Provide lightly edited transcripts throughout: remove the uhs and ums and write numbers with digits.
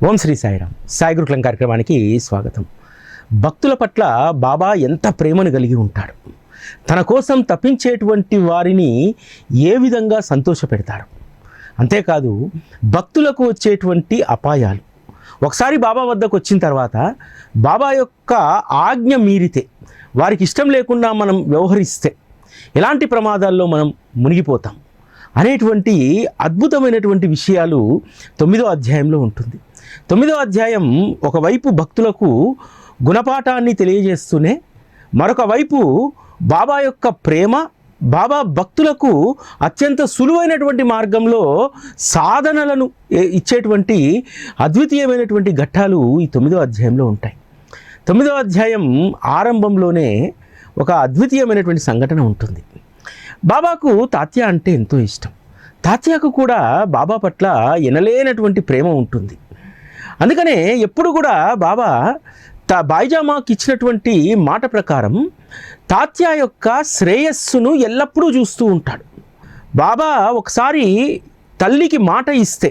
ఓం శ్రీ సాయిరామ్. సాయి గురుకులం కార్యక్రమానికి స్వాగతం. భక్తుల పట్ల బాబా ఎంత ప్రేమను కలిగి ఉంటాడు. తన కోసం తప్పించేటువంటి వారిని ఏ విధంగా సంతోషపెడతారు. అంతేకాదు భక్తులకు వచ్చేటువంటి అపాయాలు ఒకసారి బాబా వద్దకు వచ్చిన తర్వాత బాబా యొక్క ఆజ్ఞ మీరితే, వారికి ఇష్టం లేకుండా మనం వ్యవహరిస్తే ఎలాంటి ప్రమాదాల్లో మనం మునిగిపోతాం అనేటువంటి అద్భుతమైనటువంటి విషయాలు 9వ అధ్యాయంలో ఉంటుంది. 9వ అధ్యాయం ఒకవైపు భక్తులకు గుణపాఠాన్ని తెలియజేస్తూనే, మరొక వైపు బాబా యొక్క ప్రేమ, బాబా భక్తులకు అత్యంత సులువైనటువంటి మార్గంలో సాధనలను ఇచ్చేటువంటి అద్వితీయమైనటువంటి ఘట్టాలు ఈ 9వ అధ్యాయంలో ఉంటాయి. 9వ అధ్యాయం ఆరంభంలోనే ఒక అద్వితీయమైనటువంటి సంఘటన ఉంటుంది. బాబాకు తాత్య అంటే ఎంతో ఇష్టం. తాత్యకు కూడా బాబా పట్ల ఎనలేనటువంటి ప్రేమ ఉంటుంది. అందుకనే ఎప్పుడు కూడా బాబా బాయిజామాకి ఇచ్చినటువంటి మాట ప్రకారం తాత్య యొక్క శ్రేయస్సును ఎల్లప్పుడూ చూస్తూ ఉంటాడు. బాబా ఒకసారి తల్లికి మాట ఇస్తే,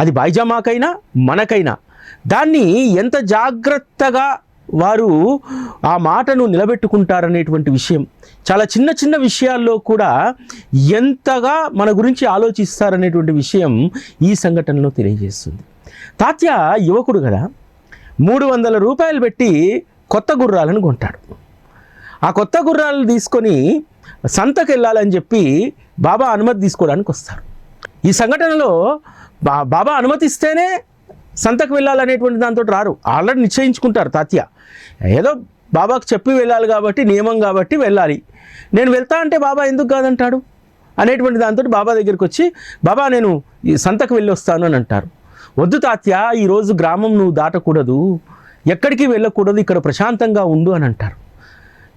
అది బాయిజామాకైనా మనకైనా, దాన్ని ఎంత జాగ్రత్తగా వారు ఆ మాటను నిలబెట్టుకుంటారనేటువంటి విషయం, చాలా చిన్న చిన్న విషయాల్లో కూడా ఎంతగా మన గురించి ఆలోచిస్తారనేటువంటి విషయం ఈ సంఘటనలో తెలియజేస్తుంది. తాత్య యువకుడు కదా, 300 రూపాయలు పెట్టి కొత్త గుర్రాలను కొంటాడు. ఆ కొత్త గుర్రాలను తీసుకొని సంతకు వెళ్ళాలని చెప్పి బాబా అనుమతి తీసుకోవడానికి వస్తారు. ఈ సంఘటనలో బాబా అనుమతిస్తేనే సంతకు వెళ్ళాలనేటువంటి దాంతో రారు. ఆల్రెడీ నిశ్చయించుకుంటారు తాత్య. ఏదో బాబాకు చెప్పి వెళ్ళాలి కాబట్టి, నియమం కాబట్టి వెళ్ళాలి. నేను వెళ్తా అంటే బాబా ఎందుకు కాదంటాడు అనేటువంటి దాంతో బాబా దగ్గరికి వచ్చి, బాబా నేను ఈ సంతకు వెళ్ళి వస్తాను అని అంటారు. వద్దు తాత్య, ఈరోజు గ్రామం నువ్వు దాటకూడదు, ఎక్కడికి వెళ్ళకూడదు, ఇక్కడ ప్రశాంతంగా ఉండు అని అంటారు.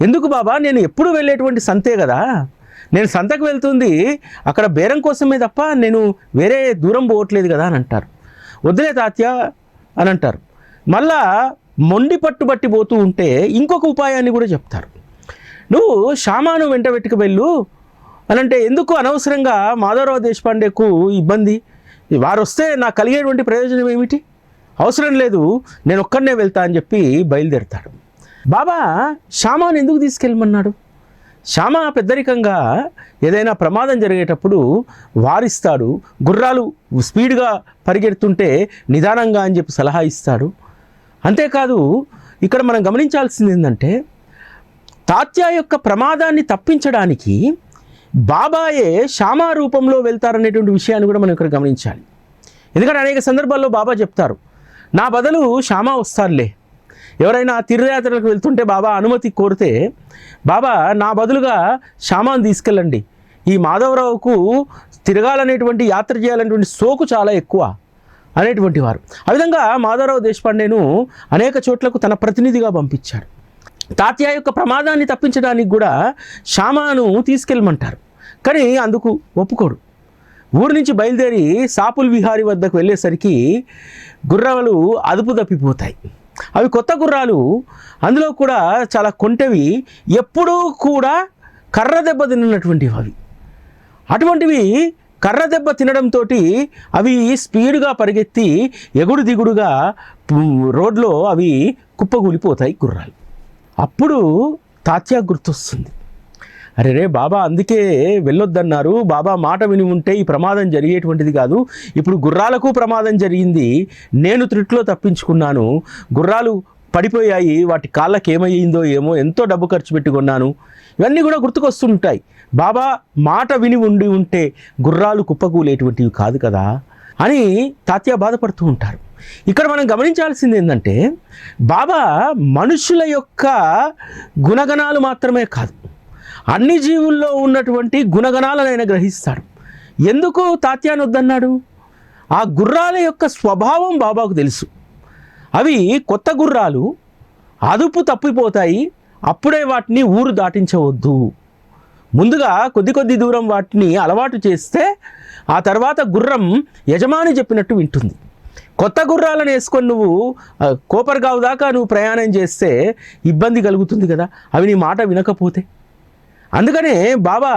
ఎందుకు బాబా, నేను ఎప్పుడు వెళ్ళేటువంటి సంతే కదా, నేను సంతకు వెళ్తుంది అక్కడ బేరం కోసమే తప్ప నేను వేరే దూరం పోవట్లేదు కదా అని అంటారు. వద్దులే తాత్య అని అంటారు. మళ్ళా మొండి పట్టుబట్టి పోతూ ఉంటే ఇంకొక ఉపాయాన్ని కూడా చెప్తారు. నువ్వు శ్యామాను వెంట పెట్టుకు వెళ్ళు అని అంటే, ఎందుకు అనవసరంగా మాధవరావు దేశపాండేకు ఇబ్బంది, వారు వస్తే నాకు కలిగేటువంటి ప్రయోజనం ఏమిటి, అవసరం లేదు, నేను ఒక్కడనే వెళ్తా అని చెప్పి బయలుదేరుతాడు. బాబా శ్యామాను ఎందుకు తీసుకెళ్ళమన్నాడు? శ్యామ పెద్దరికంగా ఏదైనా ప్రమాదం జరిగేటప్పుడు వారిస్తాడు, గుర్రాలు స్పీడ్గా పరిగెడుతుంటే నిదానంగా అని చెప్పి సలహా ఇస్తాడు. అంతేకాదు ఇక్కడ మనం గమనించాల్సింది ఏంటంటే, తాత్య యొక్క ప్రమాదాన్ని తప్పించడానికి బాబాయే శ్యామ రూపంలో వెళ్తారనేటువంటి విషయాన్ని కూడా మనం ఇక్కడ గమనించాలి. ఎందుకంటే అనేక సందర్భాల్లో బాబా చెప్తారు, నా బదులు శ్యామ వస్తారులే. ఎవరైనా తీర్థయాత్రలకు వెళ్తుంటే బాబా అనుమతి కోరితే, బాబా నా బదులుగా శ్యామాను తీసుకెళ్ళండి, ఈ మాధవరావుకు తిరగాలనేటువంటి, యాత్ర చేయాలనేటువంటి సోకు చాలా ఎక్కువ అనేటువంటి వారు. ఆ విధంగా మాధవరావు దేశపాండేను అనేక చోట్లకు తన ప్రతినిధిగా పంపించారు. తాత్య యొక్క ప్రమాదాన్ని తప్పించడానికి కూడా శ్యామాను తీసుకెళ్ళమంటారు. కానీ అందుకు ఒప్పుకోడు. ఊరి నుంచి బయలుదేరి సాపుల్ విహారీ వద్దకు వెళ్ళేసరికి గుర్రాలు అదుపు తప్పిపోతాయి. అవి కొత్త గుర్రాలు, అందులో కూడా చాలా కొంటెవి, ఎప్పుడూ కూడా కర్ర దెబ్బ తిన్నటువంటివి అవి. అటువంటివి కర్ర దెబ్బ తినడంతో అవి స్పీడ్గా పరిగెత్తి ఎగుడు దిగుడుగా రోడ్లో అవి కుప్పగూలిపోతాయి గుర్రాలు. అప్పుడు తాత్య గుర్తొస్తుంది, అరే రే బాబా అందుకే వెళ్ళొద్దన్నారు, బాబా మాట విని ఉంటే ఈ ప్రమాదం జరిగేటువంటిది కాదు. ఇప్పుడు గుర్రాలకు ప్రమాదం జరిగింది, నేను త్రుట్లో తప్పించుకున్నాను, గుర్రాలు పడిపోయాయి, వాటి కాళ్ళకి ఏమయ్యిందో ఏమో, ఎంతో డబ్బు ఖర్చు పెట్టి కొన్నాను, ఇవన్నీ కూడా గుర్తుకొస్తుంటాయి. బాబా మాట విని ఉండి ఉంటే గుర్రాలు కుప్పకూలేటువంటివి కాదు కదా అని తాత్య బాధపడుతూ ఉంటారు. ఇక్కడ మనం గమనించాల్సింది ఏంటంటే, బాబా మనుషుల యొక్క గుణగణాలు మాత్రమే కాదు, అన్ని జీవుల్లో ఉన్నటువంటి గుణగణాలను ఆయన గ్రహిస్తాడు. ఎందుకు తాత్యాన్ని వద్దన్నాడు? ఆ గుర్రాల యొక్క స్వభావం బాబాకు తెలుసు. అవి కొత్త గుర్రాలు, అదుపు తప్పిపోతాయి, అప్పుడే వాటిని ఊరు దాటించవద్దు, ముందుగా కొద్ది దూరం వాటిని అలవాటు చేస్తే ఆ తర్వాత గుర్రం యజమాని చెప్పినట్టు వింటుంది. కొత్త గుర్రాలను వేసుకొని నువ్వు కోపర్గావ్ దాకా నువ్వు ప్రయాణం చేస్తే ఇబ్బంది కలుగుతుంది కదా, అవి నీ మాట వినకపోతే. అందుకనే బాబా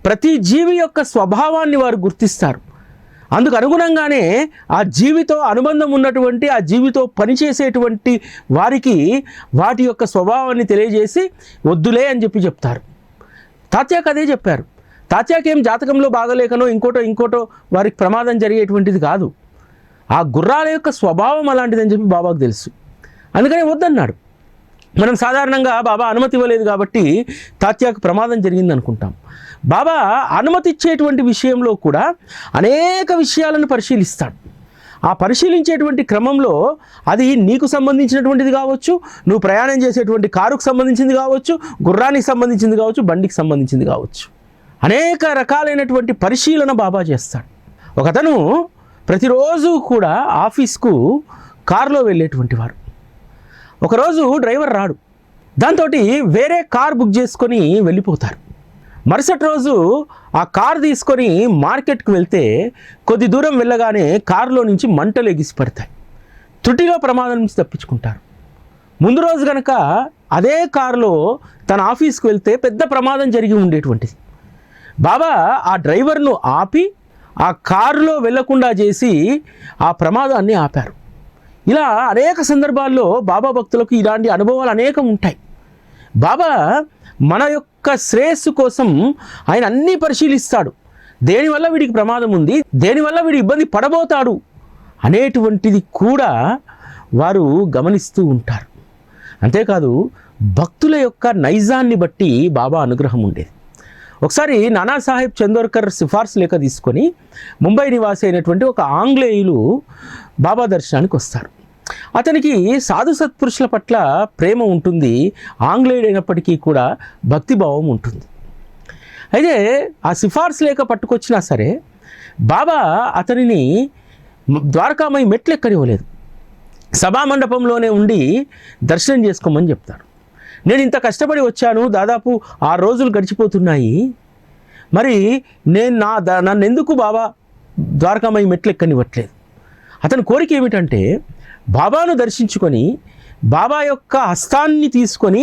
ప్రతి జీవి యొక్క స్వభావాన్ని వారు గుర్తిస్తారు. అందుకు అనుగుణంగానే ఆ జీవితో అనుబంధం ఉన్నటువంటి ఆ జీవితో పనిచేసేటువంటి వారికి వాటి యొక్క స్వభావాన్ని తెలియజేసి వద్దులే అని చెప్తారు. తాత్యాకు అదే చెప్పారు. తాత్యాకి ఏం జాతకంలో బాగలేకనో ఇంకోటో వారికి ప్రమాదం జరిగేటువంటిది కాదు. ఆ గుర్రాల యొక్క స్వభావం అలాంటిదని చెప్పి బాబాకు తెలుసు. అందుకని వద్దన్నాడు. మనం సాధారణంగా బాబా అనుమతి ఇవ్వలేదు కాబట్టి తాత్యాకు ప్రమాదం జరిగింది అనుకుంటాం. బాబా అనుమతి ఇచ్చేటువంటి విషయంలో కూడా అనేక విషయాలను పరిశీలిస్తాడు. ఆ పరిశీలించేటువంటి క్రమంలో అది నీకు సంబంధించినటువంటిది కావచ్చు, నువ్వు ప్రయాణం చేసేటువంటి కారుకు సంబంధించింది కావచ్చు, గుర్రానికి సంబంధించింది కావచ్చు, బండికి సంబంధించింది కావచ్చు. అనేక రకాలైనటువంటి పరిశీలన బాబా చేస్తాడు. ఒకతను ప్రతిరోజు కూడా ఆఫీస్కు కారులో వెళ్ళేటువంటి వారు. ఒకరోజు డ్రైవర్ రాడు. దాంతో వేరే కార్ బుక్ చేసుకొని వెళ్ళిపోతారు. మరుసటి రోజు ఆ కార్ తీసుకొని మార్కెట్కి వెళ్తే కొద్ది దూరం వెళ్ళగానే కారులో నుంచి మంటలు ఎగిసి పడతాయి. త్రుటిలో ప్రమాదం నుంచి తప్పించుకుంటారు. ముందు రోజు కనుక అదే కారులో తన ఆఫీస్కి వెళ్తే పెద్ద ప్రమాదం జరిగి ఉండేటువంటిది. బాబా ఆ డ్రైవర్ను ఆపి ఆ కారులో వెళ్లకుండా చేసి ఆ ప్రమాదాన్ని ఆపారు. ఇలా అనేక సందర్భాల్లో బాబా భక్తులకు ఇలాంటి అనుభవాలు అనేకం ఉంటాయి. బాబా మన యొక్క శ్రేయస్సు కోసం ఆయన అన్నీ పరిశీలిస్తాడు. దేనివల్ల వీడికి ప్రమాదం ఉంది, దేనివల్ల వీడి ఇబ్బంది పడబోతాడు అనేటువంటిది కూడా వారు గమనిస్తూ ఉంటారు. అంతేకాదు భక్తుల యొక్క నైజాన్ని బట్టి బాబా అనుగ్రహం ఉండేది. ఒకసారి నానాసాహెబ్ చందోర్కర్ సిఫార్సు లేఖ తీసుకొని ముంబై నివాసి అయినటువంటి ఒక ఆంగ్లేయులు బాబా దర్శనానికి వస్తారు. అతనికి సాధు సత్పురుషుల పట్ల ప్రేమ ఉంటుంది, ఆంగ్లేయుడు అయినప్పటికీ కూడా భక్తిభావం ఉంటుంది. అయితే ఆ సిఫార్సు లేఖ పట్టుకొచ్చినా సరే బాబా అతనిని ద్వారకామయి మెట్లు ఎక్కనివ్వలేదు. సభామండపంలోనే ఉండి దర్శనం చేసుకోమని చెప్తారు. నేను ఇంత కష్టపడి వచ్చాను, దాదాపు 6 రోజులు గడిచిపోతున్నాయి, మరి నన్ను ఎందుకు బాబా ద్వారకామయి మెట్లు ఎక్కనివ్వట్లేదు? అతని కోరిక ఏమిటంటే బాబాను దర్శించుకొని బాబా యొక్క హస్తాన్ని తీసుకొని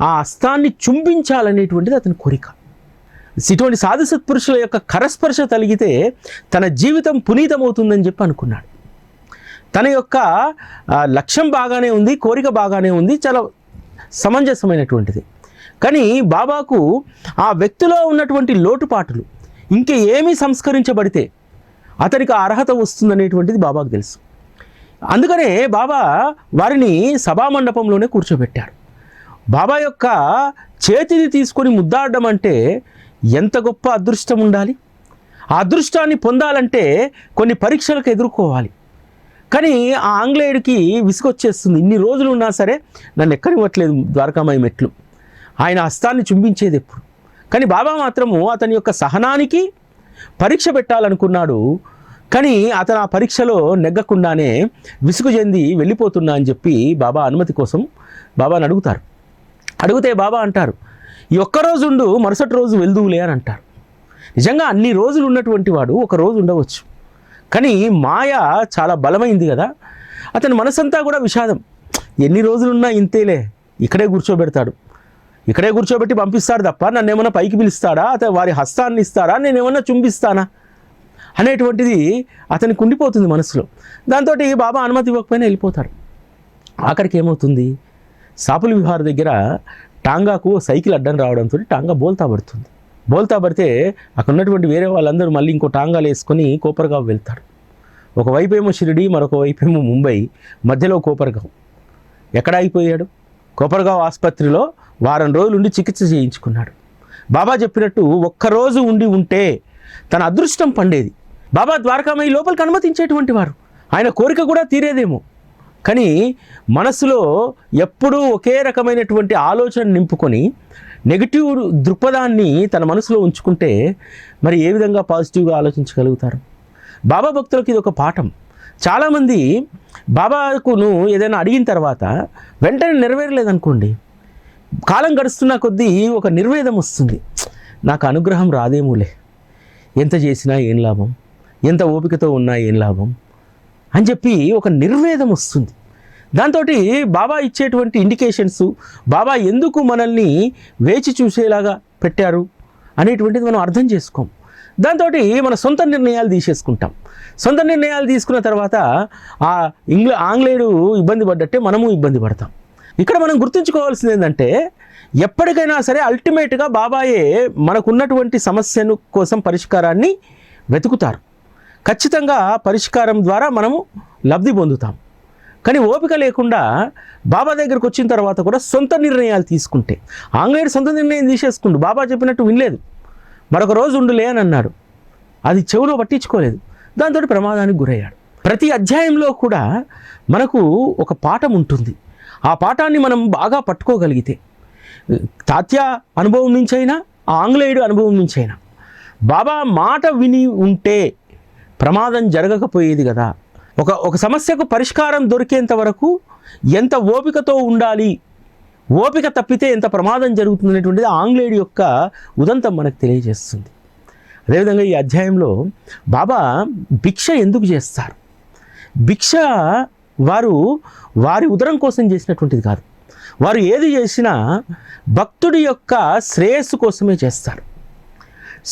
ఆ హస్తాన్ని చుంబించాలనేటువంటిది అతని కోరిక. ఇటువంటి సాధు సత్పురుషుల యొక్క కరస్పర్శ తలిగితే తన జీవితం పునీతమవుతుందని చెప్పి అనుకున్నాడు. తన యొక్క లక్ష్యం బాగానే ఉంది, కోరిక బాగానే ఉంది, చాలా సమంజసమైనటువంటిది. కానీ బాబాకు ఆ వ్యక్తిలో ఉన్నటువంటి లోటుపాటులు ఇంకే ఏమీ సంస్కరించబడితే అతనికి ఆ అర్హత వస్తుందనేటువంటిది బాబాకు తెలుసు. అందుకనే బాబా వారిని సభామండపంలోనే కూర్చోబెట్టారు. బాబా యొక్క చేతిని తీసుకొని ముద్దాడడం అంటే ఎంత గొప్ప అదృష్టం ఉండాలి. ఆ అదృష్టాన్ని పొందాలంటే కొన్ని పరీక్షలకు ఎదుర్కోవాలి. కానీ ఆ ఆంగ్లేయుడికి విసుగొచ్చేస్తుంది. ఇన్ని రోజులు ఉన్నా సరే నన్ను ఎక్కనివ్వట్లేదు ద్వారకామయి మెట్లు. ఆయన హస్తాన్ని చుంబించేది ఎప్పుడు. కానీ బాబా మాత్రము అతని యొక్క సహనానికి పరీక్ష పెట్టాలనుకున్నాడు. కానీ అతను ఆ పరీక్షలో నెగ్గకుండానే విసుగు చెంది వెళ్ళిపోతున్నా అని చెప్పి బాబా అనుమతి కోసం బాబాని అడుగుతారు. అడిగితే బాబా అంటారు, ఈ ఒక్కరోజు ఉండు, మరుసటి రోజు వెళ్దువులే అని అంటారు. నిజంగా అన్ని రోజులు ఉన్నటువంటి వాడు ఒక రోజు ఉండవచ్చు. కానీ మాయ చాలా బలమైంది కదా. అతని మనసంతా కూడా విషాదం. ఎన్ని రోజులున్నా ఇంతేలే, ఇక్కడే కూర్చోబెడతాడు, ఇక్కడే కూర్చోబెట్టి పంపిస్తాడు తప్ప నన్ను ఏమన్నా పైకి పిలుస్తాడా, అతను వారి హస్తాన్ని ఇస్తాడా, నేనేమన్నా చుంబిస్తానా అనేటువంటిది అతనికి ఉండిపోతుంది మనసులో. దాంతో బాబా అనుమతి ఇవ్వకపోయినా వెళ్ళిపోతాడు. ఆఖరికి ఏమవుతుంది, సాపుల విహార్ దగ్గర టాంగాకు సైకిల్ అడ్డం రావడంతో టాంగా బోల్తా పడుతుంది. బోల్తా పడితే అక్కడ ఉన్నటువంటి వేరే వాళ్ళందరూ మళ్ళీ ఇంకో టాంగాలు వేసుకొని కోపర్గావ్ వెళ్తారు. ఒకవైపు ఏమో షిరిడి, మరొక వైపు ఏమో ముంబై, మధ్యలో కోపర్గావ్. ఎక్కడ అయిపోయాడు? కోపర్గావ్ ఆసుపత్రిలో వారం రోజులు ఉండి చికిత్స చేయించుకున్నాడు. బాబా చెప్పినట్టు ఒక్కరోజు ఉంటే తన అదృష్టం పండేది. బాబా ద్వారకామయి లోపలికి అనుమతించేటువంటి వారు, ఆయన కోరిక కూడా తీరేదేమో. కానీ మనసులో ఎప్పుడూ ఒకే రకమైనటువంటి ఆలోచన నింపుకొని నెగిటివ్ దృక్పథాన్ని తన మనసులో ఉంచుకుంటే మరి ఏ విధంగా పాజిటివ్గా ఆలోచించగలుగుతారు? బాబా భక్తులకు ఇది ఒక పాఠం. చాలామంది బాబాకును ఏదైనా అడిగిన తర్వాత వెంటనే నెరవేరలేదనుకోండి, కాలం గడుస్తున్న కొద్దీ ఒక నిర్వేదం వస్తుంది. నాకు అనుగ్రహం రాదేమోలే, ఎంత చేసినా ఏం లాభం, ఎంత ఓపికతో ఉన్నా ఏం లాభం అని చెప్పి ఒక నిర్వేదం వస్తుంది. దాంతో బాబా ఇచ్చేటువంటి ఇండికేషన్స్, బాబా ఎందుకు మనల్ని వేచి చూసేలాగా పెట్టారు అనేటువంటిది మనం అర్థం చేసుకోం. దాంతో మన సొంత నిర్ణయాలు తీసేసుకుంటాం. సొంత నిర్ణయాలు తీసుకున్న తర్వాత ఆ ఆంగ్లేయుడు ఇబ్బంది పడ్డట్టే మనము ఇబ్బంది పడతాం. ఇక్కడ మనం గుర్తుంచుకోవాల్సింది ఏంటంటే, ఎప్పటికైనా సరే అల్టిమేట్గా బాబాయే మనకున్నటువంటి సమస్యను కోసం పరిష్కారాన్ని వెతుకుతారు. ఖచ్చితంగా పరిష్కారం ద్వారా మనము లబ్ధి పొందుతాం. కానీ ఓపిక లేకుండా బాబా దగ్గరకు వచ్చిన తర్వాత కూడా సొంత నిర్ణయాలు తీసుకుంటే, ఆంగ్లేయుడు సొంత నిర్ణయం తీసేసుకుంటూ బాబా చెప్పినట్టు వినలేదు. మరొక రోజు ఉండులే అని అన్నాడు, అది చెవులో పట్టించుకోలేదు. దాంతో ప్రమాదానికి గురయ్యాడు. ప్రతి అధ్యాయంలో కూడా మనకు ఒక పాఠం ఉంటుంది. ఆ పాఠాన్ని మనం బాగా పట్టుకోగలిగితే, తాత్య అనుభవం నుంచైనా ఆంగ్లేయుడు అనుభవం నుంచైనా బాబా మాట విని ఉంటే ప్రమాదం జరగకపోయేది కదా. ఒక సమస్యకు పరిష్కారం దొరికేంత వరకు ఎంత ఓపికతో ఉండాలి, ఓపిక తప్పితే ఎంత ప్రమాదం జరుగుతుంది అనేటువంటిది ఆంగ్లేయుడి యొక్క ఉదంతం మనకు తెలియజేస్తుంది. అదేవిధంగా ఈ అధ్యాయంలో బాబా భిక్ష ఎందుకు చేస్తారు? భిక్ష వారి ఉదరం కోసం చేసినటువంటిది కాదు. వారు ఏది చేసినా భక్తుడి యొక్క శ్రేయస్సు కోసమే చేస్తారు.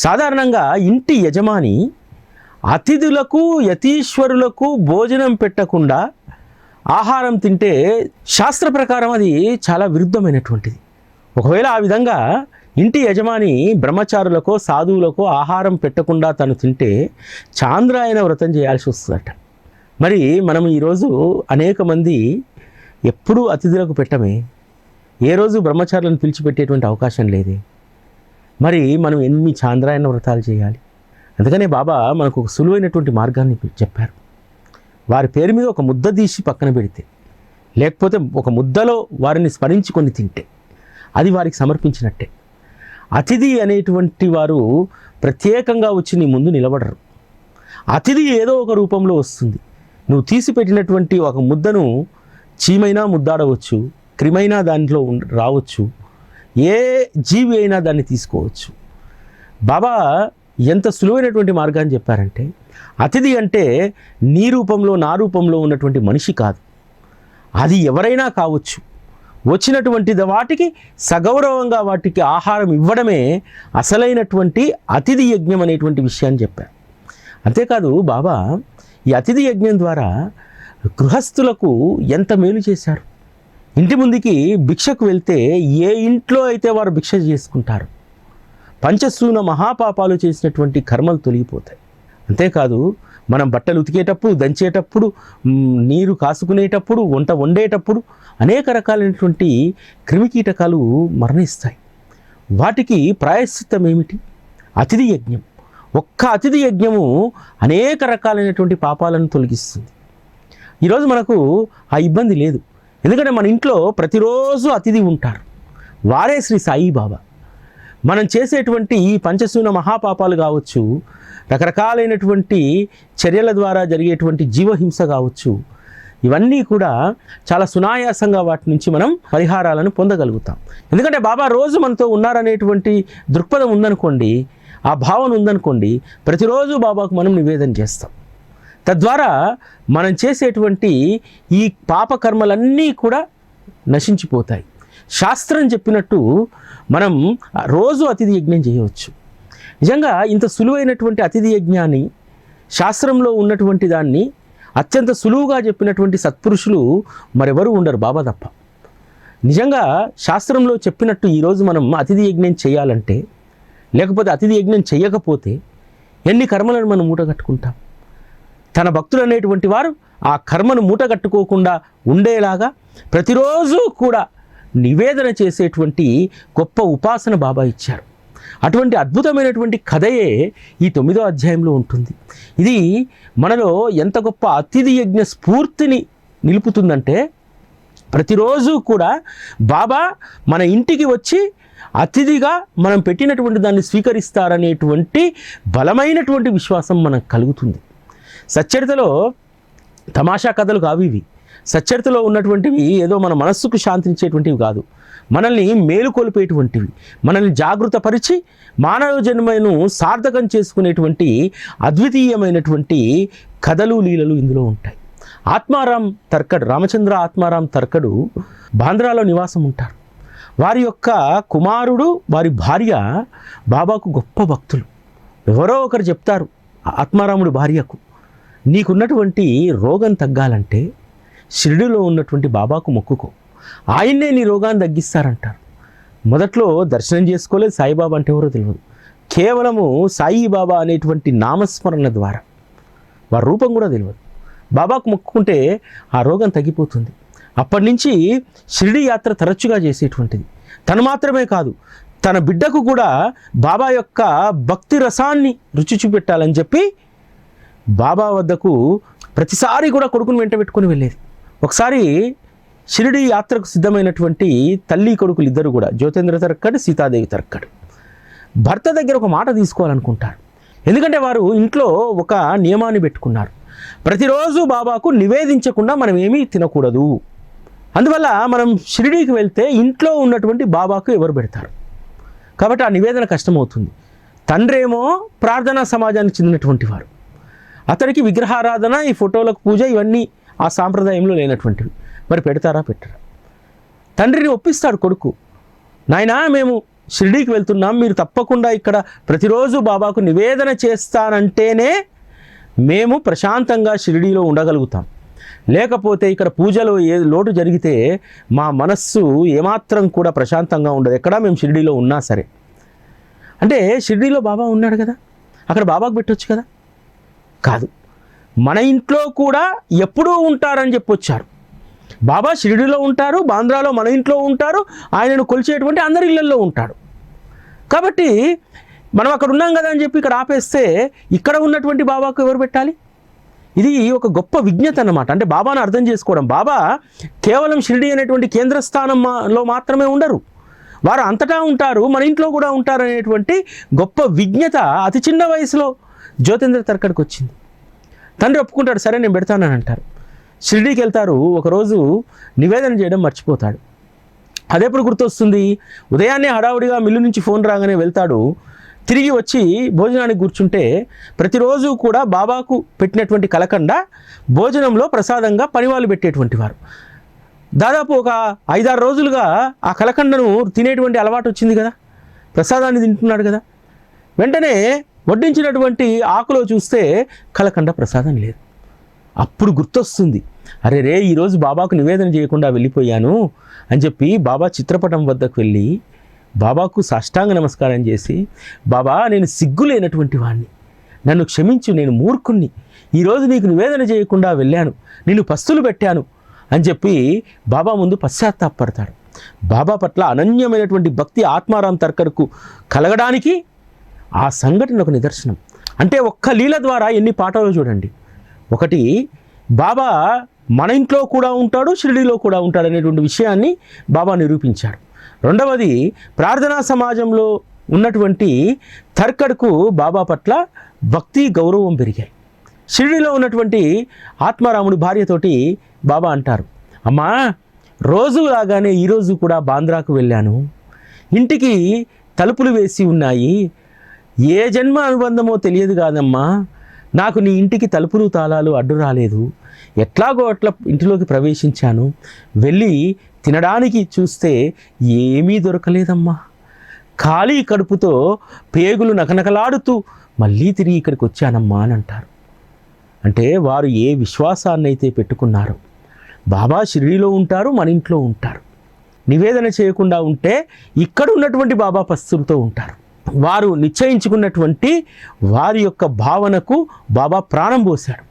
సాధారణంగా ఇంటి యజమాని అతిథులకు యతీశ్వరులకు భోజనం పెట్టకుండా ఆహారం తింటే శాస్త్ర ప్రకారం అది చాలా విరుద్ధమైనటువంటిది. ఒకవేళ ఆ విధంగా ఇంటి యజమాని బ్రహ్మచారులకో సాధువులకో ఆహారం పెట్టకుండా తను తింటే చాంద్రాయన వ్రతం చేయాల్సి వస్తుందట. మరి మనం ఈరోజు అనేక మంది ఎప్పుడూ అతిథులకు పెట్టమే, ఏ రోజు బ్రహ్మచారులను పిలిచిపెట్టేటువంటి అవకాశం లేదే. మరి మనం ఎన్ని చాంద్రాయన వ్రతాలు చేయాలి? అందుకనే బాబా మనకు ఒక సులువైనటువంటి మార్గాన్ని చెప్పారు. వారి పేరు మీద ఒక ముద్ద తీసి పక్కన పెడితే, లేకపోతే ఒక ముద్దలో వారిని స్మరించుకొని తింటే అది వారికి సమర్పించినట్టే. అతిథి అనేటువంటి వారు ప్రత్యేకంగా వచ్చి నీ ముందు నిలబడరు. అతిథి ఏదో ఒక రూపంలో వస్తుంది. నువ్వు తీసి పెట్టినటువంటి ఒక ముద్దను చీమైనా ముద్దాడవచ్చు, క్రిమైనా దాంట్లో రావచ్చు, ఏ జీవి అయినా దాన్ని తీసుకోవచ్చు. బాబా ఎంత సులువైనటువంటి మార్గాన్ని చెప్పారంటే, అతిథి అంటే నీ రూపంలో నా రూపంలో ఉన్నటువంటి మనిషి కాదు, అది ఎవరైనా కావచ్చు. వచ్చినటువంటి వాటికి సగౌరవంగా వాటికి ఆహారం ఇవ్వడమే అసలైనటువంటి అతిథి యజ్ఞం అనేటువంటి విషయాన్ని చెప్పారు. అంతేకాదు బాబా ఈ అతిథి యజ్ఞం ద్వారా గృహస్థులకు ఎంత మేలు చేశారు. ఇంటి ముందుకి భిక్షకు వెళ్తే ఏ ఇంట్లో అయితే వారు భిక్ష చేసుకుంటారు, పంచసూన మహాపాపాలు చేసినటువంటి కర్మలు తొలగిపోతాయి. అంతేకాదు మనం బట్టలు ఉతికేటప్పుడు, దంచేటప్పుడు, నీరు కాసుకునేటప్పుడు, వంట వండేటప్పుడు అనేక రకాలైనటువంటి క్రిమికీటకాలు మరణిస్తాయి. వాటికి ప్రాయశ్చిత్తం ఏమిటి? అతిథి యజ్ఞం. ఒక్క అతిథి యజ్ఞము అనేక రకాలైనటువంటి పాపాలను తొలగిస్తుంది. ఈరోజు మనకు ఆ ఇబ్బంది లేదు. ఎందుకంటే మన ఇంట్లో ప్రతిరోజు అతిథి ఉంటారు, వారే శ్రీ సాయిబాబా. మనం చేసేటువంటి ఈ పంచశూన మహాపాపాలు కావచ్చు, రకరకాలైనటువంటి చర్యల ద్వారా జరిగేటువంటి జీవహింస కావచ్చు, ఇవన్నీ కూడా చాలా సునాయాసంగా వాటి నుంచి మనం పరిహారాలను పొందగలుగుతాం. ఎందుకంటే బాబా రోజు మనతో ఉన్నారనేటువంటి దృక్పథం ఉందనుకోండి, ఆ భావన ఉందనుకోండి, ప్రతిరోజు బాబాకు మనం నివేదన చేస్తాం. తద్వారా మనం చేసేటువంటి ఈ పాపకర్మలన్నీ కూడా నశించిపోతాయి. శాస్త్రం చెప్పినట్టు మనం రోజు అతిథి యజ్ఞం చేయవచ్చు. నిజంగా ఇంత సులువైనటువంటి అతిథి యజ్ఞాన్ని, శాస్త్రంలో ఉన్నటువంటి దాన్ని అత్యంత సులువుగా చెప్పినటువంటి సత్పురుషులు మరెవరూ ఉండరు, బాబా తప్ప. నిజంగా శాస్త్రంలో చెప్పినట్టు ఈరోజు మనం అతిథి యజ్ఞం చేయాలంటే, లేకపోతే అతిథి యజ్ఞం చేయకపోతే ఎన్ని కర్మలను మనం మూటగట్టుకుంటాం. తన భక్తులు అనేటువంటి వారు ఆ కర్మను మూటగట్టుకోకుండా ఉండేలాగా ప్రతిరోజు కూడా నివేదన చేసేటువంటి గొప్ప ఉపాసన బాబా ఇచ్చారు. అటువంటి అద్భుతమైనటువంటి కథయే ఈ 9వ అధ్యాయంలో ఉంటుంది. ఇది మనలో ఎంత గొప్ప అతిథి యజ్ఞ స్ఫూర్తిని నిలుపుతుందంటే, ప్రతిరోజు కూడా బాబా మన ఇంటికి వచ్చి అతిథిగా మనం పెట్టినటువంటి దాన్ని స్వీకరిస్తారనేటువంటి బలమైనటువంటి విశ్వాసం మనకు కలుగుతుంది. సచ్చరితలో తమాషా కథలు కావు ఇవి. సచ్చరితలో ఉన్నటువంటివి ఏదో మన మనస్సుకు శాంతించేటువంటివి కాదు, మనల్ని మేలుకొల్పేటువంటివి, మనల్ని జాగృతపరిచి మానవ జన్మను సార్థకం చేసుకునేటువంటి అద్వితీయమైనటువంటి కథలు, లీలలు ఇందులో ఉంటాయి. ఆత్మారాం తర్కడ్, రామచంద్ర ఆత్మారాం తర్కడు బాంద్రాలో నివాసం ఉంటారు. వారి యొక్క కుమారుడు, వారి భార్య బాబాకు గొప్ప భక్తులు, ఎవరో ఒకరు చెప్తారు ఆత్మారాముడి భార్యకు, నీకున్నటువంటి రోగం తగ్గాలంటే షిరిడిలో ఉన్నటువంటి బాబాకు మొక్కుకో, ఆయన్నే నీ రోగాన్ని తగ్గిస్తారంటారు. మొదట్లో దర్శనం చేసుకోలేదు, సాయిబాబా అంటే ఎవరో తెలియదు. కేవలము సాయిబాబా అనేటువంటి నామస్మరణ ద్వారా, వారి రూపం కూడా తెలియదు, బాబాకు మొక్కుకుంటే ఆ రోగం తగ్గిపోతుంది. అప్పటి నుంచి షిరిడి యాత్ర తరచుగా చేసేటువంటిది. తను మాత్రమే కాదు, తన బిడ్డకు కూడా బాబా యొక్క భక్తి రసాన్ని రుచి చూపెట్టాలని చెప్పి బాబా వద్దకు ప్రతిసారి కూడా కొడుకుని వెంట పెట్టుకుని వెళ్ళేది. ఒకసారి షిరిడి యాత్రకు సిద్ధమైనటువంటి తల్లి కొడుకులు ఇద్దరు కూడా, జ్యోతేంద్ర తర్కడ్, సీతాదేవి తర్కడ్, భర్త దగ్గర ఒక మాట తీసుకోవాలనుకుంటారు. ఎందుకంటే వారు ఇంట్లో ఒక నియమాన్ని పెట్టుకున్నారు, ప్రతిరోజు బాబాకు నివేదించకుండా మనం ఏమీ తినకూడదు. అందువల్ల మనం షిరిడీకి వెళ్తే ఇంట్లో ఉన్నటువంటి బాబాకు ఎవరు పెడతారు, కాబట్టి ఆ నివేదన కష్టమవుతుంది. తండ్రి ఏమో ప్రార్థనా సమాజానికి చెందినటువంటి వారు, అతనికి విగ్రహారాధన, ఈ ఫోటోలకు పూజ, ఇవన్నీ ఆ సాంప్రదాయంలో లేనటువంటివి. మరి పెడతారా పెట్టరా? తండ్రిని ఒప్పిస్తాడు కొడుకు, నాయనా మేము షిరిడీకి వెళ్తున్నాం, మీరు తప్పకుండా ఇక్కడ ప్రతిరోజు బాబాకు నివేదన చేస్తానంటేనే మేము ప్రశాంతంగా షిరిడీలో ఉండగలుగుతాం, లేకపోతే ఇక్కడ పూజలో ఏ లోటు జరిగితే మా మనస్సు ఏమాత్రం కూడా ప్రశాంతంగా ఉండదు, ఎక్కడా మేము షిరిడీలో ఉన్నా సరే. అంటే షిరిడీలో బాబా ఉన్నాడు కదా, అక్కడ బాబాకు పెట్టొచ్చు కదా. కాదు, మన ఇంట్లో కూడా ఎప్పుడూ ఉంటారని చెప్పొచ్చారు. బాబా షిరిడీలో ఉంటారు, బాంద్రాలో మన ఇంట్లో ఉంటారు, ఆయనను కొలిచేటువంటి అందరి ఇళ్లలో ఉంటాడు. కాబట్టి మనం అక్కడ ఉన్నాం కదా అని చెప్పి ఇక్కడ ఆపేస్తే ఇక్కడ ఉన్నటువంటి బాబాకు ఎవరు పెట్టాలి? ఇది ఒక గొప్ప విజ్ఞత అన్నమాట. అంటే బాబాను అర్థం చేసుకోవడం. బాబా కేవలం షిరిడి అనేటువంటి కేంద్రస్థానంలో మాత్రమే ఉండరు, వారు అంతటా ఉంటారు, మన ఇంట్లో కూడా ఉంటారు అనేటువంటి గొప్ప విజ్ఞత అతి చిన్న వయసులో జ్యోతేంద్ర తర్కడ్కి వచ్చింది. తండ్రి ఒప్పుకుంటాడు, సరే నేను పెడతానని అంటారు. షిరిడీకి వెళ్తారు. ఒకరోజు నివేదన చేయడం మర్చిపోతాడు. అదెప్పుడు గుర్తొస్తుంది? ఉదయాన్నే హడావుడిగా మిల్లు నుంచి ఫోన్ రాగానే వెళ్తాడు. తిరిగి వచ్చి భోజనానికి కూర్చుంటే ప్రతిరోజు కూడా బాబాకు పెట్టినటువంటి కలకండ భోజనంలో ప్రసాదంగా పనివాళ్ళు పెట్టేటువంటి వారు. దాదాపు ఒక 5-6 రోజులుగా ఆ కలకండను తినేటువంటి అలవాటు వచ్చింది కదా, ప్రసాదాన్ని తింటున్నాడు కదా. వెంటనే వడ్డించినటువంటి ఆకులో చూస్తే కలకండ ప్రసాదం లేదు. అప్పుడు గుర్తొస్తుంది, అరే రే ఈరోజు బాబాకు నివేదన చేయకుండా వెళ్ళిపోయాను అని చెప్పి బాబా చిత్రపటం వద్దకు వెళ్ళి బాబాకు సాష్టాంగ నమస్కారం చేసి, బాబా నేను సిగ్గులేనటువంటి వాడిని, నన్ను క్షమించు, నేను మూర్ఖుణ్ణి, ఈరోజు నీకు నివేదన చేయకుండా వెళ్ళాను, నేను పస్తులు పెట్టాను అని చెప్పి బాబా ముందు పశ్చాత్తాపడతాడు. బాబా పట్ల అనన్యమైనటువంటి భక్తి ఆత్మారాం తర్కడ్కు కలగడానికి ఆ సంఘటన ఒక నిదర్శనం. అంటే ఒక్క లీల ద్వారా ఎన్ని పాఠాలు చూడండి. ఒకటి, బాబా మన ఇంట్లో కూడా ఉంటాడు, షిరిడీలో కూడా ఉంటాడు అనేటువంటి విషయాన్ని బాబా నిరూపించాడు. రెండవది, ప్రార్థనా సమాజంలో ఉన్నటువంటి తర్కడ్కు బాబా పట్ల భక్తి గౌరవం పెరిగాయి. షిరిడీలో ఉన్నటువంటి ఆత్మారాముడి భార్యతోటి బాబా అంటారు, అమ్మా రోజు లాగానే ఈరోజు కూడా బాంద్రాకు వెళ్ళాను, ఇంటికి తలుపులు వేసి ఉన్నాయి, ఏ జన్మ అనుబంధమో తెలియదు కాదమ్మా, నాకు నీ ఇంటికి తలుపులు తాళాలు అడ్డు రాలేదు, ఎట్లాగో అట్లా ఇంటిలోకి ప్రవేశించాను, వెళ్ళి తినడానికి చూస్తే ఏమీ దొరకలేదమ్మా, ఖాళీ కడుపుతో పేగులు నకనకలాడుతూ మళ్ళీ తిరిగి ఇక్కడికి వచ్చానమ్మా అని అంటారు. అంటే వారు ఏ విశ్వాసాన్ని అయితే పెట్టుకున్నారో, బాబా షిరిడీలో ఉంటారు, మన ఇంట్లో ఉంటారు, నివేదన చేయకుండా ఉంటే ఇక్కడ ఉన్నటువంటి బాబా పస్తులతో ఉంటారు. వారు నిశ్చయించుకున్నటువంటి వారి యొక్క భావనకు బాబా ప్రాణం పోశాడు.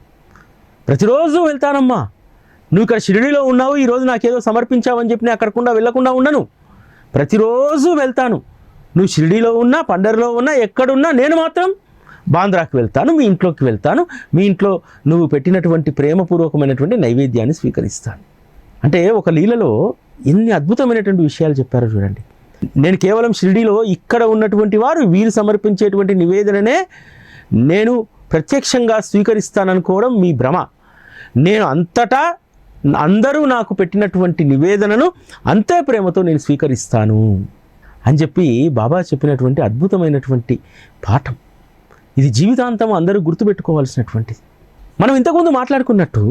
ప్రతిరోజు వెళ్తానమ్మా, నువ్వు ఇక్కడ షిరిడీలో ఉన్నావు, ఈరోజు నాకేదో సమర్పించావని చెప్పి నేను అక్కడకుండా వెళ్ళకుండా ఉండను, ప్రతిరోజు వెళ్తాను, నువ్వు షిరిడీలో ఉన్నా, పండరిలో ఉన్నా, ఎక్కడున్నా నేను మాత్రం బాంద్రాకి వెళ్తాను, మీ ఇంట్లోకి వెళ్తాను, మీ ఇంట్లో నువ్వు పెట్టినటువంటి ప్రేమపూర్వకమైనటువంటి నైవేద్యాన్ని స్వీకరిస్తాను. అంటే ఒక లీలలో ఎన్ని అద్భుతమైనటువంటి విషయాలు చెప్పారో చూడండి. నేను కేవలం షిరిడీలో ఇక్కడ ఉన్నటువంటి వారు వీరు సమర్పించేటువంటి నివేదననే నేను ప్రత్యక్షంగా స్వీకరిస్తాననుకోవడం మీ భ్రమ, నేను అంతటా అందరూ నాకు పెట్టినటువంటి నివేదనను అంతే ప్రేమతో నేను స్వీకరిస్తాను అని చెప్పి బాబా చెప్పినటువంటి అద్భుతమైనటువంటి పాఠం. ఇది జీవితాంతం అందరూ గుర్తుపెట్టుకోవాల్సినటువంటిది. మనం ఇంతకుముందు మాట్లాడుకున్నట్టు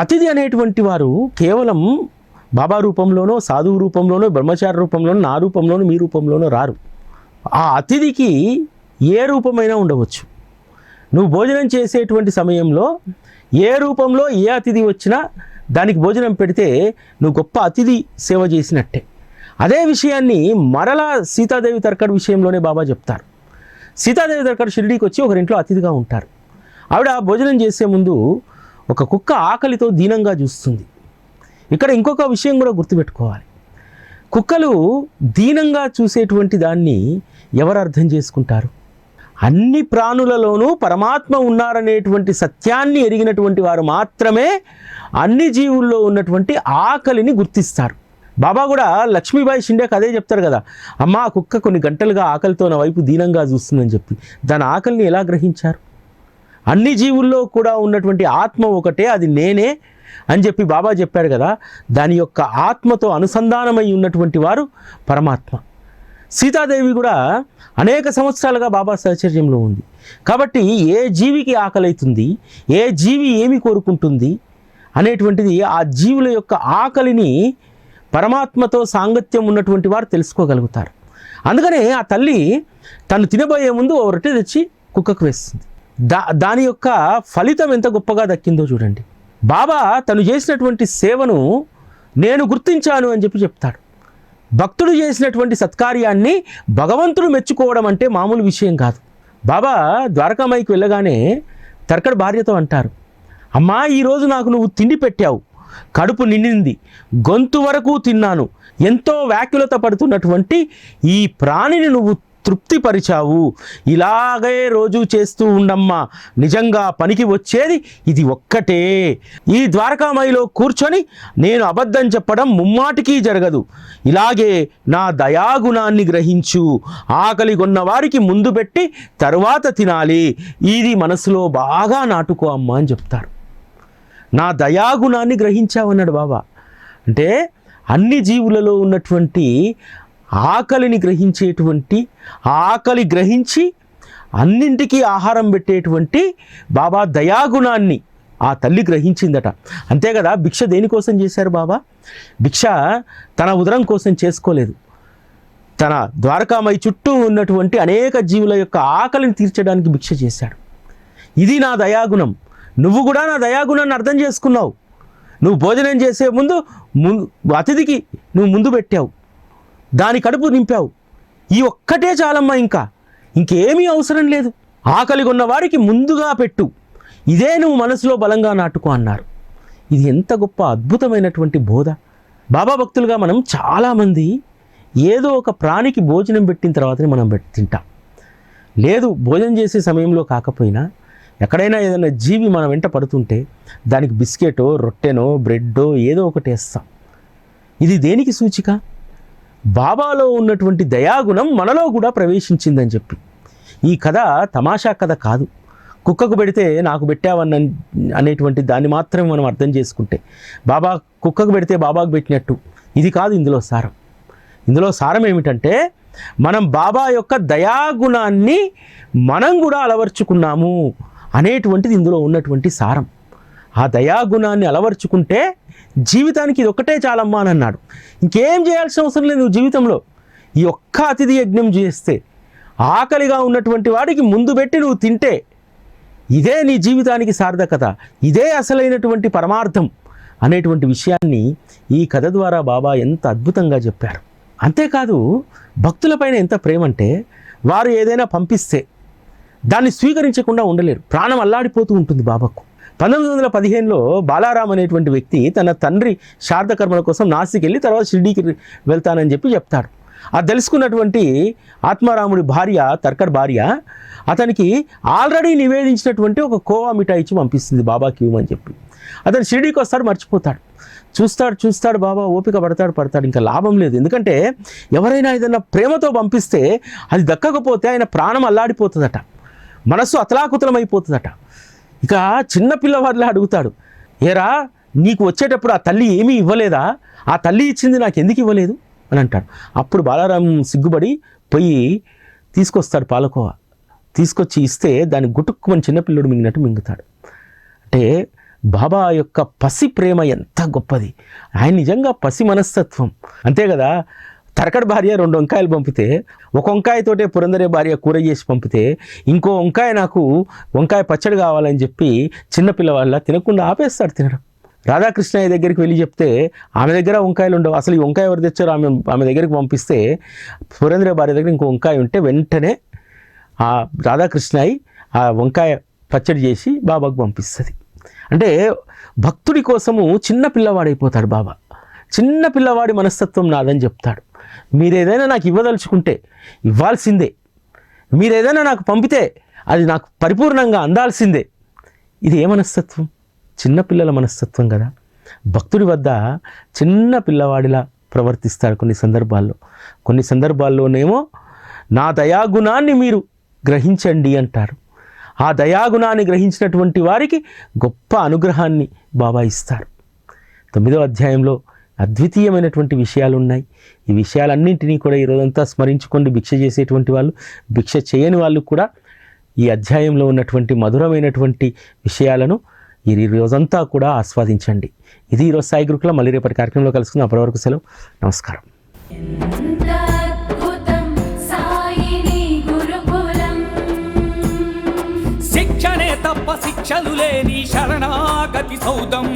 అతిథి అనేటువంటి వారు కేవలం బాబా రూపంలోనో, సాధువు రూపంలోనో, బ్రహ్మచారి రూపంలోనో, నా రూపంలోనో, మీ రూపంలోనో రారు. ఆ అతిథికి ఏ రూపమైనా ఉండవచ్చు. నువ్వు భోజనం చేసేటువంటి సమయంలో ఏ రూపంలో ఏ అతిథి వచ్చినా దానికి భోజనం పెడితే నువ్వు గొప్ప అతిథి సేవ చేసినట్టే. అదే విషయాన్ని మరలా సీతాదేవి తర్కడ్ విషయంలోనే బాబా చెప్తారు. సీతాదేవి తర్కడ్ షిరిడీకి వచ్చి ఒకరింట్లో అతిథిగా ఉంటారు. ఆవిడ భోజనం చేసే ముందు ఒక కుక్క ఆకలితో దీనంగా చూస్తుంది. ఇక్కడ ఇంకొక విషయం కూడా గుర్తుపెట్టుకోవాలి. కుక్కలు దీనంగా చూసేటువంటి దాన్ని ఎవరు అర్థం చేసుకుంటారు? అన్ని ప్రాణులలోనూ పరమాత్మ ఉన్నారనేటువంటి సత్యాన్ని ఎరిగినటువంటి వారు మాత్రమే అన్ని జీవుల్లో ఉన్నటువంటి ఆకలిని గుర్తిస్తారు. బాబా కూడా లక్ష్మీబాయి షిండేకి అదే చెప్తారు కదా, అమ్మ ఆ కుక్క కొన్ని గంటలుగా ఆకలితో నా వైపు దీనంగా చూస్తుందని చెప్పి. దాని ఆకలిని ఎలా గ్రహించారు? అన్ని జీవుల్లో కూడా ఉన్నటువంటి ఆత్మ ఒకటే, అది నేనే అని చెప్పి బాబా చెప్పారు కదా. దాని యొక్క ఆత్మతో అనుసంధానమై ఉన్నటువంటి వారు పరమాత్మ. సీతాదేవి కూడా అనేక సంవత్సరాలుగా బాబా సహచర్యంలో ఉంది. కాబట్టి ఏ జీవికి ఆకలి అవుతుంది, ఏ జీవి ఏమి కోరుకుంటుంది అనేటువంటిది ఆ జీవుల యొక్క ఆకలిని పరమాత్మతో సాంగత్యం ఉన్నటువంటి వారు తెలుసుకోగలుగుతారు. అందుకనే ఆ తల్లి తను తినబోయే ముందు ఓ రొట్టె తెచ్చి కుక్కకు వేస్తుంది. దాని యొక్క ఫలితం ఎంత గొప్పగా దక్కిందో చూడండి. బాబా తను చేసినటువంటి సేవను నేను గుర్తించాను అని చెప్పి చెప్తాడు. భక్తుడు చేసినటువంటి సత్కార్యాన్ని భగవంతుడు మెచ్చుకోవడం అంటే మామూలు విషయం కాదు. బాబా ద్వారకామాయికి వెళ్ళగానే తర్కడ్ భార్యతో అంటారు, అమ్మా ఈరోజు నాకు నువ్వు తిండి పెట్టావు, కడుపు నిండింది, గొంతు వరకు తిన్నాను, ఎంతో వ్యాకులత పడుతున్నటువంటి ఈ ప్రాణిని నువ్వు తృప్తిపరిచావు, ఇలాగే రోజు చేస్తూ ఉండమ్మా, నిజంగా పనికి వచ్చేది ఇది ఒక్కటే. ఈ ద్వారకామాయిలో కూర్చొని నేను అబద్ధం చెప్పడం ముమ్మాటికి జరగదు, ఇలాగే నా దయాగుణాన్ని గ్రహించు, ఆకలి కొన్న వారికి ముందు పెట్టి తరువాత తినాలి, ఇది మనసులో బాగా నాటుకో అమ్మా అని చెప్తారు. నా దయాగుణాన్ని గ్రహించావన్నాడు బాబా. అంటే అన్ని జీవులలో ఉన్నటువంటి ఆకలిని గ్రహించేటువంటి, ఆకలి గ్రహించి అన్నింటికీ ఆహారం పెట్టేటువంటి బాబా దయాగుణాన్ని ఆ తల్లి గ్రహించిందట. అంతే కదా, భిక్ష దేనికోసం చేశారు బాబా? భిక్ష తన ఉదరం కోసం చేసుకోలేదు, తన ద్వారకామయి చుట్టూ ఉన్నటువంటి అనేక జీవుల యొక్క ఆకలిని తీర్చడానికి భిక్ష చేశాడు. ఇది నా దయాగుణం. నువ్వు కూడా నా దయాగుణాన్ని అర్థం చేసుకున్నావు. నువ్వు భోజనం చేసే ముందు అతిథికి నువ్వు ముందు పెట్టావు, దాని కడుపు నింపావు. ఈ ఒక్కటే చాలమ్మా, ఇంకేమీ అవసరం లేదు. ఆకలి కొన్న వారికి ముందుగా పెట్టు, ఇదే నువ్వు మనసులో బలంగా నాటుకో అన్నారు. ఇది ఎంత గొప్ప అద్భుతమైనటువంటి బోధ. బాబా భక్తులుగా మనం చాలామంది ఏదో ఒక ప్రాణికి భోజనం పెట్టిన తర్వాతనే మనం తింటాం. లేదు, భోజనం చేసే సమయంలో కాకపోయినా ఎక్కడైనా ఏదైనా జీవి మన వెంట పడుతుంటే దానికి బిస్కెటో రొట్టెనో బ్రెడ్డో ఏదో ఒకటి వేస్తాం. ఇది దేనికి సూచిక? బాబాలో ఉన్నటువంటి దయాగుణం మనలో కూడా ప్రవేశించిందని చెప్పి. ఈ కథ తమాషా కథ కాదు. కుక్కకు పెడితే నాకు పెట్టావన్న అనేటువంటి దాన్ని మాత్రమే మనం అర్థం చేసుకుంటే, బాబా కుక్కకు పెడితే బాబాకు పెట్టినట్టు ఇది కాదు ఇందులో సారం. ఇందులో సారం ఏమిటంటే, మనం బాబా యొక్క దయాగుణాన్ని మనం కూడా అలవర్చుకున్నాము అనేటువంటిది ఇందులో ఉన్నటువంటి సారం. ఆ దయాగుణాన్ని అలవర్చుకుంటే జీవితానికి ఇది ఒక్కటే చాలమ్మా అని అన్నాడు. ఇంకేం చేయాల్సిన అవసరం లేదు నువ్వు జీవితంలో. ఈ ఒక్క అతిథి యజ్ఞం చేస్తే, ఆకలిగా ఉన్నటువంటి వాడికి ముందు పెట్టి నువ్వు తింటే, ఇదే నీ జీవితానికి సార్థకత, ఇదే అసలైనటువంటి పరమార్థం అనేటువంటి విషయాన్ని ఈ కథ ద్వారా బాబా ఎంత అద్భుతంగా చెప్పారు. అంతేకాదు, భక్తులపైన ఎంత ప్రేమ అంటే, వారు ఏదైనా పంపిస్తే దాన్ని స్వీకరించకుండా ఉండలేరు. ప్రాణం అల్లాడిపోతూ ఉంటుంది బాబాకు. 1915లో బాలారాం అనేటువంటి వ్యక్తి తన తండ్రి శారదకర్మల కోసం నాసిక్ వెళ్ళి తర్వాత షిర్డీకి వెళ్తానని చెప్పి చెప్తాడు. అది తెలుసుకున్నటువంటి ఆత్మారాముడి భార్య, తర్కడ్ భార్య, అతనికి ఆల్రెడీ నివేదించినటువంటి ఒక కోవా మిఠాయి ఇచ్చి పంపిస్తుంది బాబాకి ఇవ్వమని చెప్పి. అతను షిర్డీకి వస్తాడు, మర్చిపోతాడు. చూస్తాడు బాబా, ఓపిక పడతాడు, ఇంకా లాభం లేదు. ఎందుకంటే ఎవరైనా ఏదైనా ప్రేమతో పంపిస్తే అది దక్కకపోతే ఆయన ప్రాణం అల్లాడిపోతుందట, మనస్సు అతలాకుతలం అయిపోతుందట. ఇక చిన్న పిల్లవాడిలా అడుగుతాడు, ఏరా నీకు వచ్చేటప్పుడు ఆ తల్లి ఏమీ ఇవ్వలేదా? ఆ తల్లి ఇచ్చింది నాకు ఎందుకు ఇవ్వలేదు అని అంటాడు. అప్పుడు బాలారాం సిగ్గుపడి పోయి తీసుకొస్తాడు పాలకోవా. తీసుకొచ్చి ఇస్తే దాన్ని గుటుక్కుమని చిన్నపిల్లడు మింగినట్టు మింగుతాడు. అంటే బాబా యొక్క పసి ప్రేమ ఎంత గొప్పది. ఆయన నిజంగా పసి మనస్తత్వం. అంతే కదా, తరకడ భార్య 2 వంకాయలు పంపితే, ఒక వంకాయతోటే పురందరే భార్య కూర చేసి పంపితే, ఇంకో వంకాయ నాకు వంకాయ పచ్చడి కావాలని చెప్పి చిన్నపిల్లవాళ్ళ తినకుండా ఆపేస్తాడు తినడం. రాధాకృష్ణయ్య దగ్గరికి వెళ్ళి చెప్తే ఆమె దగ్గర వంకాయలు ఉండవు, అసలు ఈ వంకాయ ఎవరు తెచ్చారో ఆమె దగ్గరికి పంపిస్తే పురందరే భార్య దగ్గర ఇంకో వంకాయ ఉంటే వెంటనే ఆ రాధాకృష్ణయ్య ఆ వంకాయ పచ్చడి చేసి బాబాకు పంపిస్తుంది. అంటే భక్తుడి కోసము చిన్న పిల్లవాడైపోతాడు బాబా. చిన్న పిల్లవాడి మనస్తత్వం నాదని చెప్తాడు. మీరేదైనా నాకు ఇవ్వదలుచుకుంటే ఇవ్వాల్సిందే, మీరేదైనా నాకు పంపితే అది నాకు పరిపూర్ణంగా అందాల్సిందే. ఇది ఏ మనస్తత్వం? చిన్నపిల్లల మనస్తత్వం కదా. భక్తుడి వద్ద చిన్న పిల్లవాడిలా ప్రవర్తిస్తాడు కొన్ని సందర్భాల్లోనేమో నా దయాగుణాన్ని మీరు గ్రహించండి అంటారు. ఆ దయాగుణాన్ని గ్రహించినటువంటి వారికి గొప్ప అనుగ్రహాన్ని బాబా ఇస్తారు. 9వ అధ్యాయంలో అద్వితీయమైనటువంటి విషయాలు ఉన్నాయి. ఈ విషయాలన్నింటినీ కూడా ఈరోజంతా స్మరించుకోండి. భిక్ష చేసేటువంటి వాళ్ళు, భిక్ష చేయని వాళ్ళు కూడా ఈ అధ్యాయంలో ఉన్నటువంటి మధురమైనటువంటి విషయాలను ఈ రోజంతా కూడా ఆస్వాదించండి. ఇది ఈరోజు సాయి గురుకులం. మళ్ళీ రేపటి కార్యక్రమంలో కలుసుకుందాం. అప్పటి వరకు సెలవు. నమస్కారం. శిక్షణే తప్ప శిక్షలు లేని శరణాగతి సౌదం.